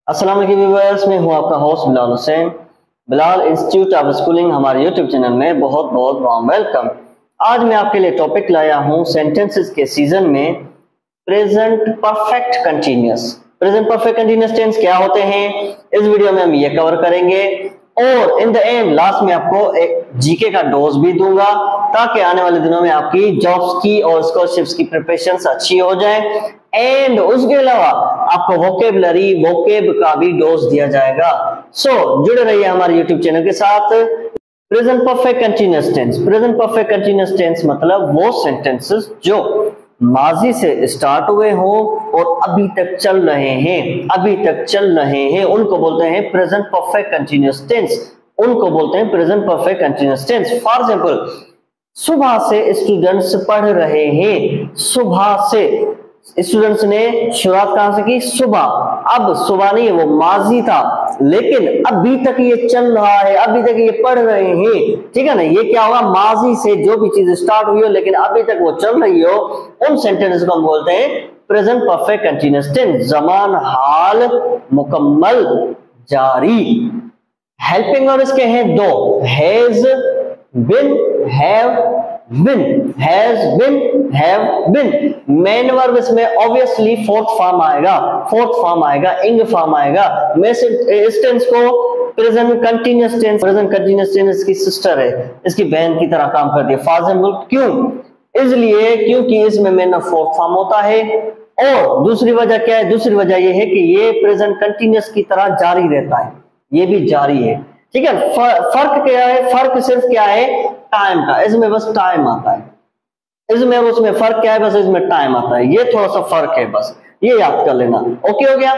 अस्सलाम वालेकुम व्यूअर्स, मैं हूं आपका host Bilal Hussain. Bilal institute of schooling हमारे यूट्यूब चैनल में बहुत बहुत वार्म वेलकम। आज मैं आपके लिए टॉपिक लाया हूं सेंटेंसेस के सीजन में present perfect continuous. Present perfect continuous tense क्या होते हैं, इस वीडियो में हम ये कवर करेंगे और इन द एंड लास्ट में आपको एक जीके का डोज भी दूंगा ताकि आने वाले दिनों में आपकी जॉब्स की और स्कॉलरशिप्स की प्रिपरेशन अच्छी हो जाए। एंड उसके अलावा आपको वोकेब का भी डोज दिया जाएगा। सो जुड़े रहिए हमारे यूट्यूब चैनल के साथ। Present perfect continuous tense. Present perfect continuous tense मतलब वो सेंटेंसेस जो माजी से स्टार्ट हुए हो और अभी तक चल रहे हैं उनको बोलते हैं present perfect continuous tense. For example, सुबह से स्टूडेंट्स पढ़ रहे हैं। सुबह से स्टूडेंट्स ने शुरुआत कहां से की? सुबह। अब सुबह नहीं, वो माजी था, लेकिन अभी तक ये चल रहा है, अभी तक ये पढ़ रहे हैं। ठीक है ना, ये क्या होगा? माजी से जो भी चीज स्टार्ट हुई हो लेकिन अभी तक वो चल रही हो, उन सेंटेंसेस को हम बोलते हैं प्रेजेंट परफेक्ट कंटीन्यूअस टेंस। ज़मान, हाल, मुकम्मल, जारी। हेल्पिंग वर्ब इसके हैं दो, has been, have been. Has been, have been. Main verb इसमें ऑब्वियसली फोर्थ फॉर्म आएगा, इंग फॉर्म आएगा। मैं इस टेंस को प्रेजेंट कंटीन्यूअस टेंस इसकी सिस्टर है, इसकी बहन की तरह काम करती है। फॉर एग्जांपल, क्यों? इसलिए क्योंकि इसमें मेन फोर्थ फॉर्म होता है। और दूसरी वजह क्या है? दूसरी वजह यह है कि ये प्रेजेंट कंटीन्यूअस की तरह जारी रहता है, ये भी जारी है। ठीक है, फर्क क्या है? फर्क सिर्फ क्या है? टाइम का। इसमें बस टाइम आता है, इसमें उसमें फर्क क्या है? बस इसमें टाइम आता है, ये थोड़ा सा फर्क है, बस ये याद कर लेना। ओके हो गया।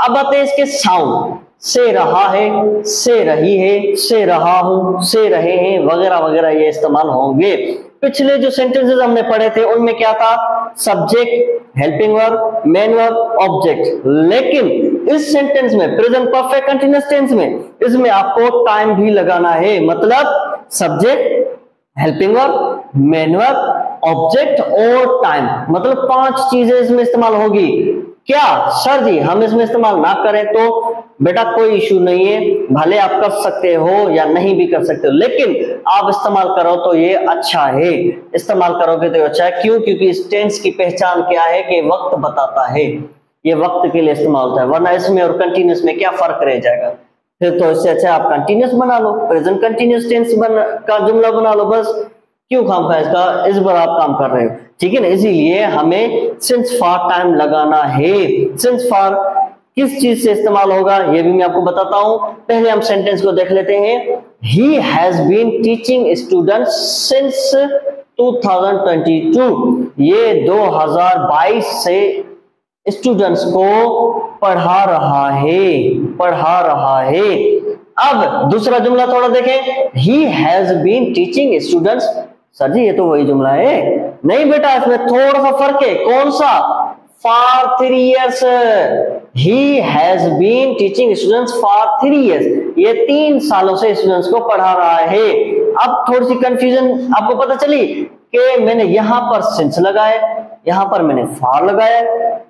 अब आते हैं इसके साउंड। से रहा है, से रही है, से रहा हूं, से रहे हैं, वगैरह वगैरह ये इस्तेमाल होंगे। पिछले जो सेंटेंसेस हमने पढ़े थे उनमें क्या था? Subject, helping verb, main verb, object. लेकिन इस सेंटेंस में प्रेजेंट परफेक्ट कंटीन्यूअस टेंस में इसमें आपको टाइम भी लगाना है। मतलब subject, helping verb, main verb, object और टाइम, मतलब 5 चीजें इसमें इस्तेमाल होगी। क्या सर जी हम इसमें इस्तेमाल ना करें तो बेटा कोई इशू नहीं है, भले आप कर सकते हो या नहीं भी कर सकते हो, लेकिन आप इस्तेमाल करो तो ये अच्छा है। इस्तेमाल करोगे तो अच्छा है। क्यों? क्योंकि इस टेंस की पहचान क्या है कि वक्त बताता है, ये वक्त के लिए इस्तेमाल होता है, वरना इसमें और कंटिन्यूअस में क्या फर्क रह जाएगा? फिर तो इससे अच्छा आप कंटिन्यूअस बना लो, प्रेजेंट कंटिन्यूअस टेंस का जुमला बना लो बस। क्यों काम का इसका इस बार आप काम कर रहे हो? ठीक है ना, इसीलिए हमें सिंस फॉर टाइम लगाना है। सिंस फॉर किस चीज से इस्तेमाल होगा ये भी मैं आपको बताता हूं। पहले हम सेंटेंस को देख लेते हैं। He has been teaching students since 2022। ये 2022 से स्टूडेंट्स को पढ़ा रहा है। अब दूसरा जुमला थोड़ा देखें। He has been teaching students. Sir ji ये तो वही जुमला है। नहीं बेटा, इसमें थोड़ा सा फर्क है। कौन सा? For 3 years। He has been teaching students for 3 years। ये 3 सालों से स्टूडेंट्स को पढ़ा रहा है। अब थोड़ी सी कंफ्यूजन आपको पता चली कि मैंने यहां पर सिंस लगाया, यहां पर मैंने फॉर लगाया।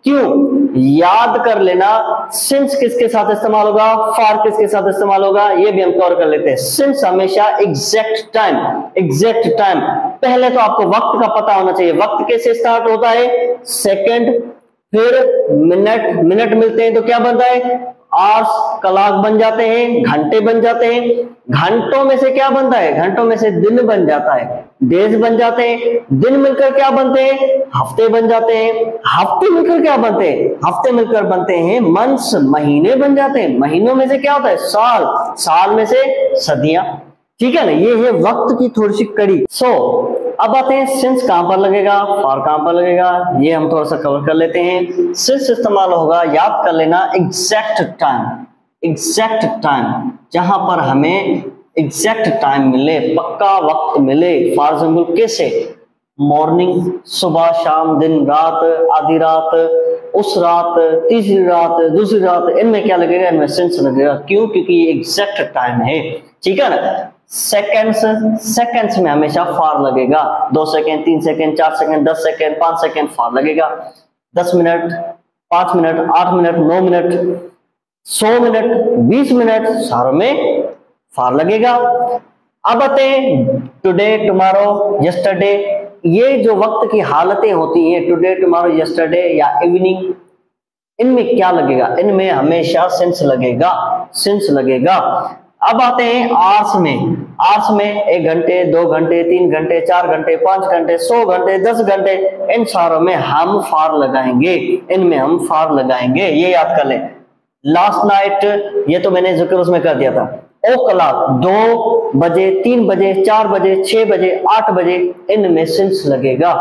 क्यों? याद कर लेना, सिंस किसके साथ इस्तेमाल होगा, फॉर किसके साथ इस्तेमाल होगा, ये भी हम कवर कर लेते हैं। सिंस हमेशा एग्जैक्ट टाइम। पहले तो आपको वक्त का पता होना चाहिए। वक्त कैसे स्टार्ट होता है? सेकंड, फिर मिनट मिलते हैं तो क्या बनता है? आवर्स, क्लॉक बन जाते हैं, घंटे बन जाते हैं। घंटों में से क्या बनता है? घंटों में से दिन बन जाता है, डेज बन जाते हैं। दिन मिलकर क्या बनते हैं? हफ्ते बन जाते हैं। हफ्ते मिलकर क्या बनते हैं? हफ्ते मिलकर बनते हैं मंथ्स, महीने बन जाते हैं। महीनों में से क्या होता है? साल, साल में से सदियां। ठीक है ना, ये है वक्त की थोड़ी सी कड़ी। अब आते हैं सिंस कहां पर लगेगा, फॉर कहां पर लगेगा, ये हम थोड़ा सा कवर कर लेते हैं। सिंस इस्तेमाल होगा, याद कर लेना, एग्जैक्ट टाइम, जहां पर हमें एग्जैक्ट टाइम मिले, पक्का वक्त मिले। फॉर एग्जाम्पल कैसे? मॉर्निंग, सुबह, शाम, दिन, रात, आधी रात, उस रात, तीसरी रात, दूसरी रात, इनमें क्या लगेगा? इनमें सिंस लगेगा। क्यों? क्योंकि ये एग्जैक्ट टाइम है। ठीक है ना। सेकेंड्स में हमेशा फॉर लगेगा। 2 second, 3 second, 4 second, 10 second, 5 second for लगेगा। 10 minute, 5 minute, 8 minute, 9 minute, 100 minute, 20 minute, सारों में फॉर लगेगा। अब आते हैं टुडे, टुमारो, यस्टरडे। ये जो वक्त की हालतें होती हैं, टुडे, टुमारो, यस्टरडे या इवनिंग, इनमें क्या लगेगा? इनमें हमेशा सिंस लगेगा, सिंस लगेगा। अब आते हैं आवर्स में। आवर्स में 1 घंटे, 2 घंटे, 3 घंटे, 4 घंटे, 5 घंटे, 100 घंटे, 10 घंटे, इन सारों में हम फॉर लगाएंगे, इनमें हम फॉर लगाएंगे, ये याद कर लें। लास्ट नाइट, ये तो मैंने जिक्र उसमें कर दिया था। ओ क्लॉक, 2 बजे, 3 बजे, 4 बजे, 6 बजे, 8 बजे, इनमें सिंस लगेगा।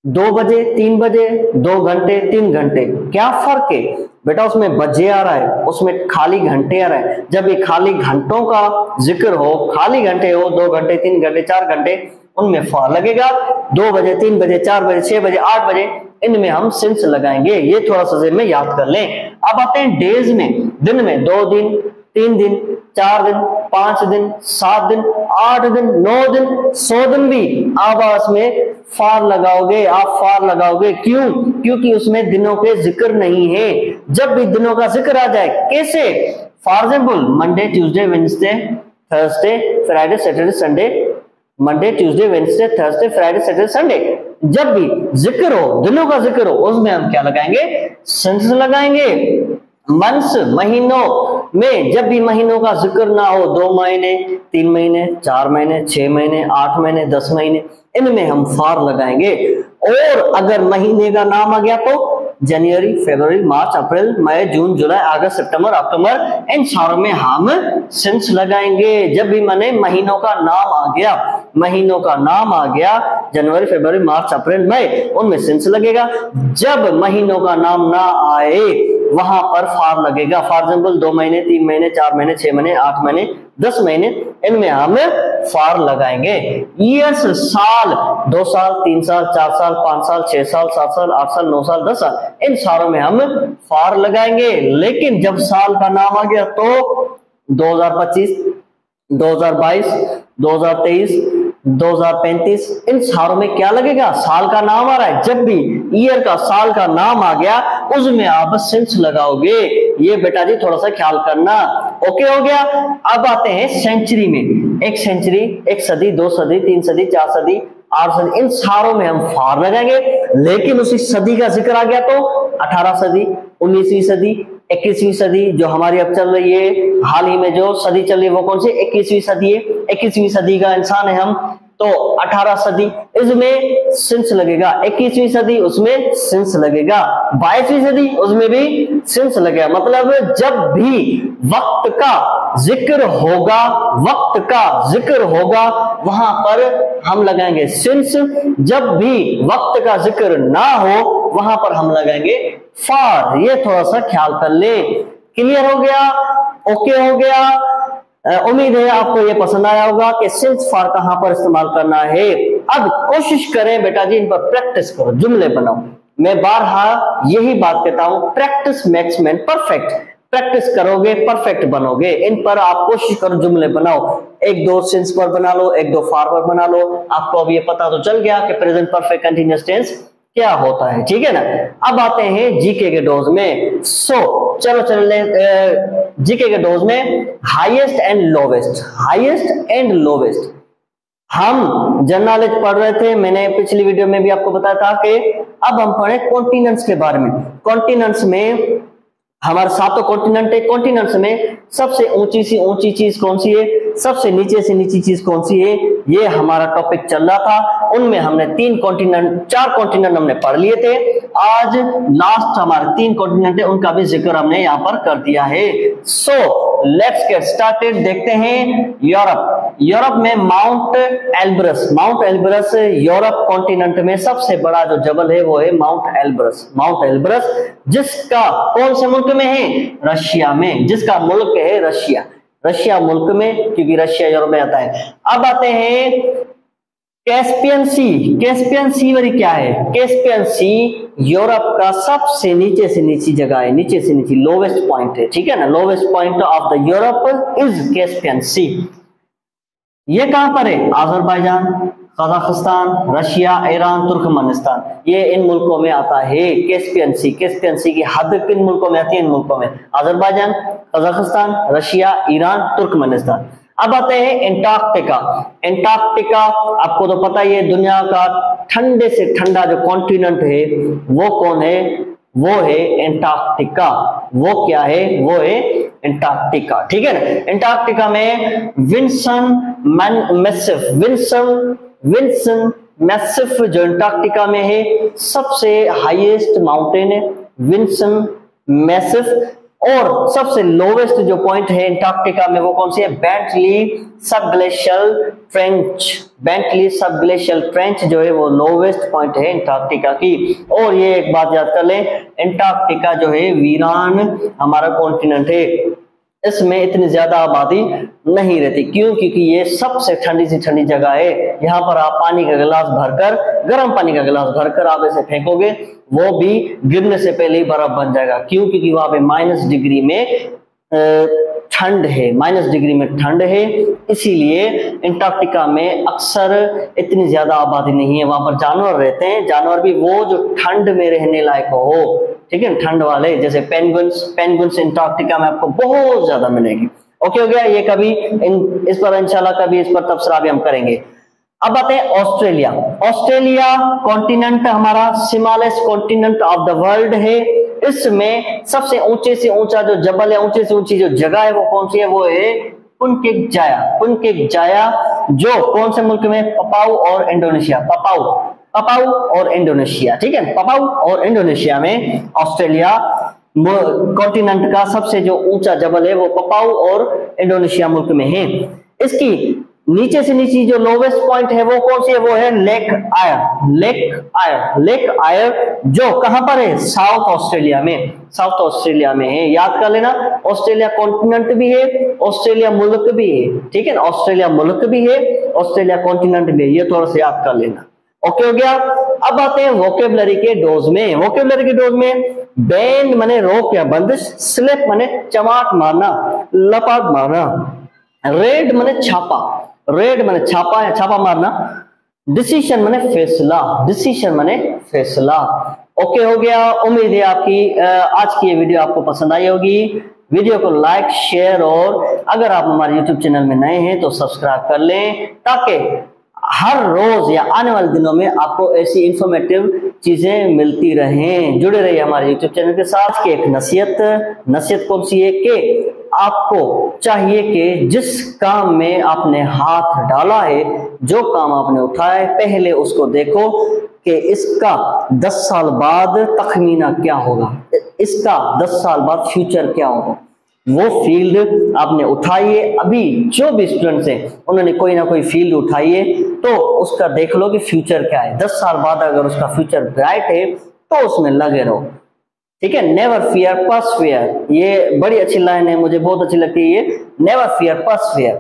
2 बजे, 3 बजे, 2 घंटे, 3 घंटे, क्या फर्क है बेटा? उसमें बजे आ रहा है, उसमें खाली घंटे आ रहा है। जब ये खाली घंटों का जिक्र हो, खाली घंटे हो, 2 घंटे, 3 घंटे, 4 घंटे, उनमें फॉर लगेगा। 2 बजे, 3 बजे, 4 बजे, 6 बजे, 8 बजे, इनमें हम सिंस लगाएंगे। ये थोड़ा सा में याद कर लें। अब आते हैं डेज में। दिन में 2 दिन, 3 दिन, 4 दिन, 5 दिन, 7 दिन, 8 दिन, 9 दिन, 100 दिन भी आप उसमें फॉर लगाओगे, आप फॉर लगाओगे। क्यों? क्योंकि उसमें दिनों के जिक्र नहीं है। जब भी दिनों का जिक्र आ जाए, कैसे? For example Monday, Tuesday, Wednesday, Thursday, Friday, Saturday, Sunday, Monday, Tuesday, Wednesday, Thursday, Friday, Saturday, Sunday, जब भी जिक्र हो, दिनों का जिक्र हो, उसमें हम क्या लगाएंगे? सिंस लगाएंगे। मंथ्स, महीनों में जब भी महीनों का जिक्र ना हो, 2 महीने, 3 महीने, 4 महीने, 6 महीने, 8 महीने, 10 महीने, इनमें हम फॉर लगाएंगे। और अगर महीने का नाम आ गया तो जनवरी, फरवरी, मार्च, अप्रैल, मई, जून, जुलाई, अगस्त, सितंबर, अक्टूबर, इन सारों में हम सिंस लगाएंगे। जब भी माने महीनों का नाम आ गया, महीनों का नाम आ गया, जनवरी, फरवरी, मार्च, अप्रैल, मई, उनमें सिंस लगेगा। जब महीनों का नाम ना आए, वहां पर फॉर लगेगा। फॉर एग्जाम्पल 2 महीने, 3 महीने, 4 महीने, 6 महीने, 8 महीने, 10 महीने, इनमें हम फॉर लगाएंगे। ईयर्स, साल, 2 साल, 3 साल, 4 साल, 5 साल, 6 साल, 7 साल, 8 साल, 9 साल, 10 साल, इन सारों में हम फॉर लगाएंगे। लेकिन जब साल का नाम आ गया तो 2025, 2022, 2023, 2035, इन सारों में क्या लगेगा? साल का नाम आ रहा है, जब भी ईयर का, साल का नाम आ गया, उसमें आप सिंस लगाओगे। ये बेटा जी थोड़ा सा ख्याल करना। ओके हो गया। अब आते हैं सेंचुरी में। 1 सेंचुरी, 1 सदी, 2 सदी, 3 सदी, 4 सदी, 8 सदी, इन सारों में हम फॉर लगाएंगे। लेकिन उसी सदी का जिक्र आ गया तो 18 सदी, 19वीं सदी, 21वीं सदी, जो हमारी अब चल रही है, हाल ही में जो सदी चल रही है वो कौन सी? 21वीं सदी है। 21वीं सदी का इंसान है हम, तो 18 सदी, इसमें सिंस लगेगा। 21वीं सदी, उसमें सिंस लगेगा। 22वीं सदी, उसमें भी सिंस लगेगा। मतलब जब भी वक्त का जिक्र होगा, वक्त का जिक्र होगा, वहां पर हम लगाएंगे सिंस। जब भी वक्त का जिक्र ना हो, वहां पर हम लगाएंगे फॉर। ये थोड़ा सा ख्याल कर ले। क्लियर हो गया? ओके हो गया? उम्मीद है आपको ये पसंद आया होगा कि सिंस फॉर कहां पर इस्तेमाल करना है। अब कोशिश करें बेटा जी, इन पर प्रैक्टिस करो, जुमले बनाओ। मैं बारहा यही बात कहता हूं, practice makes man perfect. Practice करोगे परफेक्ट बनोगे। इन पर आप कोशिश करो, जुमले बनाओ। 1-2 सिंस पर बना लो, 1-2 फॉर पर बना लो। आपको अब ये पता तो चल गया कि प्रेजेंट परफेक्ट कंटीन्यूअस टेंस क्या होता है, ठीक है ना। अब आते हैं जीके के डोज में। चलो जीके के डोज में highest and lowest. Highest and lowest हम जनरल नॉलेज पढ़ रहे थे, मैंने पिछली वीडियो में भी आपको बताया था कि अब हम पढ़े कॉन्टिनेंट्स के बारे में। कॉन्टिनेंट्स में हमारे 7 कॉन्टिनेंट है। कॉन्टिनेंट्स में सबसे ऊंची सी ऊंची चीज कौन सी है, सबसे नीचे से नीची चीज कौन सी है, ये हमारा टॉपिक चल रहा था। उनमें हमने 4 कॉन्टिनेंट हमने पढ़ लिए थे। आज लास्ट हमारे 3 कॉन्टिनेंट है, उनका भी जिक्र हमने यहाँ पर कर दिया है। So let's get started. देखते हैं यूरोप। यूरोप में mount Elbrus. Mount Elbrus Europe continent में सबसे बड़ा जो जबल है वो है माउंट एल्ब्रस। माउंट एल्ब्रस जिसका कौन से मुल्क में है? रशिया में। जिसका मुल्क है रशिया। रशिया मुल्क में, क्योंकि रशिया यूरोप में आता है। अब आते हैं कैस्पियन सी। कैस्पियन सी वाली क्या है? कैस्पियन सी यूरोप का सबसे नीचे से नीची जगह है, नीचे से नीची, लोवेस्ट पॉइंट है, ठीक है ना। Lowest point of the Europe is Caspian Sea. ये कहां पर है? Azerbaijan, Kazakhstan, Russia, Iran, Turkmenistan, ये इन मुल्कों में आता है। कैस्पियन सी की हद किन मुल्कों में आती है? इन मुल्कों में Azerbaijan, Kazakhstan, Russia, Iran, Turkmenistan. अब आते हैं एंटार्क्टिका। एंटार्क्टिका आपको तो पता ही है, दुनिया का ठंडे से ठंडा जो कॉन्टिनेंट है वो कौन है? वो है एंटार्क्टिका। वो क्या है? वो है एंटार्क्टिका, ठीक है ना। एंटार्क्टिका में विंसन मैसिव जो एंटार्क्टिका में है, सबसे हाईएस्ट माउंटेन है विंसन मैसिव। और सबसे लोवेस्ट जो पॉइंट है एंटार्क्टिका में वो कौन सी है? बेंटली सबग्लेशियल ट्रेंच जो है वो लोवेस्ट पॉइंट है एंटार्क्टिका की। और ये एक बात याद कर लें, एंटार्क्टिका जो है वीरान हमारा कॉन्टिनेंट है, इसमें इतनी ज्यादा आबादी नहीं रहती। क्यों? क्योंकि ये सबसे ठंडी से ठंडी जगह है। यहाँ पर आप पानी का गिलास भरकर, गर्म पानी का गिलास भरकर आप ऐसे फेंकोगे, वो भी गिरने से पहले ही बर्फ बन जाएगा। क्यों? क्योंकि वहां पे -डिग्री में ठंड है, -डिग्री में ठंड है। इसीलिए एंटार्क्टिका में अक्सर इतनी ज्यादा आबादी नहीं है। वहां पर जानवर रहते हैं, जानवर भी वो जो ठंड में रहने लायक हो, ठीक है, ठंड वाले, जैसे पेंगुइन्स एंटार्क्टिका में आपको बहुत ज्यादा मिलेगी। ओके हो गया। ये कभी इस पर इंशाल्लाह कभी इस पर तबसरा भी हम करेंगे। अब आते हैं ऑस्ट्रेलिया। ऑस्ट्रेलिया कॉन्टिनेंट हमारा smallest continent of the world है। इसमें सबसे ऊंचे से ऊंचा जो जबल है, ऊंचे से ऊंची जो जगह है वो कौन सी है? वो है पुनकेक जाया, जो कौन से मुल्क में? पपाऊ और इंडोनेशिया। पपाऊ और इंडोनेशिया, ठीक है, पपाऊ और इंडोनेशिया में ऑस्ट्रेलिया कॉन्टिनेंट का सबसे जो ऊंचा जबल है वो पपाऊ और इंडोनेशिया मुल्क में है। इसकी नीचे से नीचे जो लोवेस्ट पॉइंट है वो कौन सी है? वो है लेक आयर, जो कहां पर है? साउथ ऑस्ट्रेलिया में है। याद कर लेना, ऑस्ट्रेलिया कॉन्टिनेंट भी है, ऑस्ट्रेलिया मुल्क भी है, ठीक है, ऑस्ट्रेलिया मुल्क भी है, ऑस्ट्रेलिया कॉन्टिनेंट भी है। ये थोड़ा सा याद कर लेना। ओके हो गया। अब आते हैं वोकेबलरी के डोज में। बैंड माने रोक या बंदिश, स्लिप माने चमाट मारना, लपाट मारना, रेड माने छापा या छापा मारना, डिसीजन माने फैसला। ओके हो गया। उम्मीद है आपकी आज की ये वीडियो आपको पसंद आई होगी। वीडियो को लाइक, शेयर और अगर आप हमारे यूट्यूब चैनल में नए हैं तो सब्सक्राइब कर लें, ताकि हर रोज या आने वाले दिनों में आपको ऐसी इंफॉर्मेटिव चीजें मिलती रहें। जुड़े रहिए हमारे यूट्यूब चैनल के साथ। की एक नसीहत कौन सी है? कि आपको चाहिए कि जिस काम में आपने हाथ डाला है, जो काम आपने उठाया है, पहले उसको देखो कि इसका 10 साल बाद तखमीना क्या होगा, इसका 10 साल बाद फ्यूचर क्या होगा। वो फील्ड आपने उठाई है। अभी जो भी स्टूडेंट्स हैं उन्होंने कोई ना कोई फील्ड उठाई है, तो उसका देख लो कि फ्यूचर क्या है। 10 साल बाद अगर उसका फ्यूचर ब्राइट है तो उसमें लगे रहो, ठीक है। नेवर फियर पर्सवेयर, ये बड़ी अच्छी लाइन है, मुझे बहुत अच्छी लगती है ये। नेवर फियर पर्सवेयर,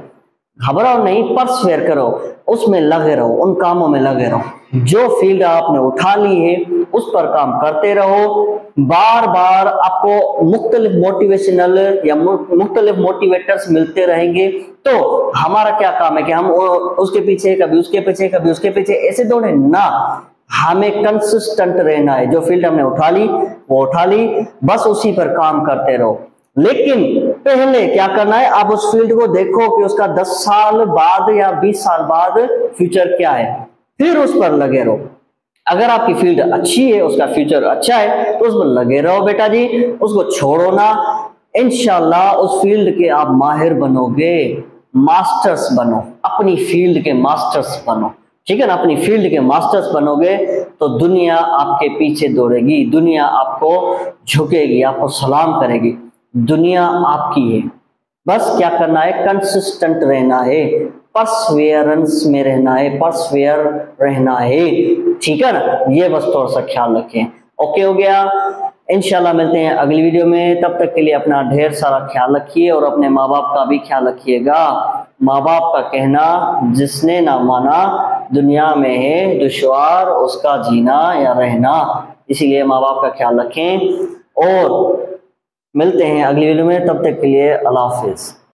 घबराओ नहीं, पर्सवेयर करो, उसमें लगे रहो, उन कामों में लगे रहो। जो फील्ड आपने उठा ली है उस पर काम करते रहो। बार बार आपको मुख्तलिफ मोटिवेशनल या मुख्तलिफ मोटिवेटर्स मिलते रहेंगे। तो हमारा क्या काम है कि हम उसके पीछे, कभी उसके पीछे, कभी उसके पीछे ऐसे दौड़े ना। हमें कंसिस्टेंट रहना है। जो फील्ड हमने उठा ली वो उठा ली, बस उसी पर काम करते रहो। लेकिन पहले क्या करना है? आप उस फील्ड को देखो कि उसका 10 साल बाद या 20 साल बाद फ्यूचर क्या है, फिर उस पर लगे रहो। अगर आपकी फील्ड अच्छी है, उसका फ्यूचर अच्छा है, तो उस पर लगे रहो बेटा जी, उसको छोड़ो ना। इंशाल्लाह उस फील्ड के आप माहिर बनोगे, मास्टर्स बनो, अपनी फील्ड के मास्टर्स बनो, ठीक है ना। अपनी फील्ड के मास्टर्स बनोगे तो दुनिया आपके पीछे दौड़ेगी, दुनिया आपको झुकेगी, आपको सलाम करेगी। दुनिया आपकी है, बस क्या करना है? कंसिस्टेंट रहना है, परसवेरेंस में रहना है, परसवेयर रहना है, ठीक है ना। ये बस थोड़ा सा ख्याल रखें। ओके हो गया। इंशाल्लाह मिलते हैं अगली वीडियो में। तब तक के लिए अपना ढेर सारा ख्याल रखिए और अपने माँ बाप का भी ख्याल रखिएगा। माँ बाप का कहना जिसने ना माना दुनिया में है दुश्वार उसका जीना या रहना। इसीलिए माँ बाप का ख्याल रखें और मिलते हैं अगली वीडियो में। तब तक के लिए अल्लाह हाफिज।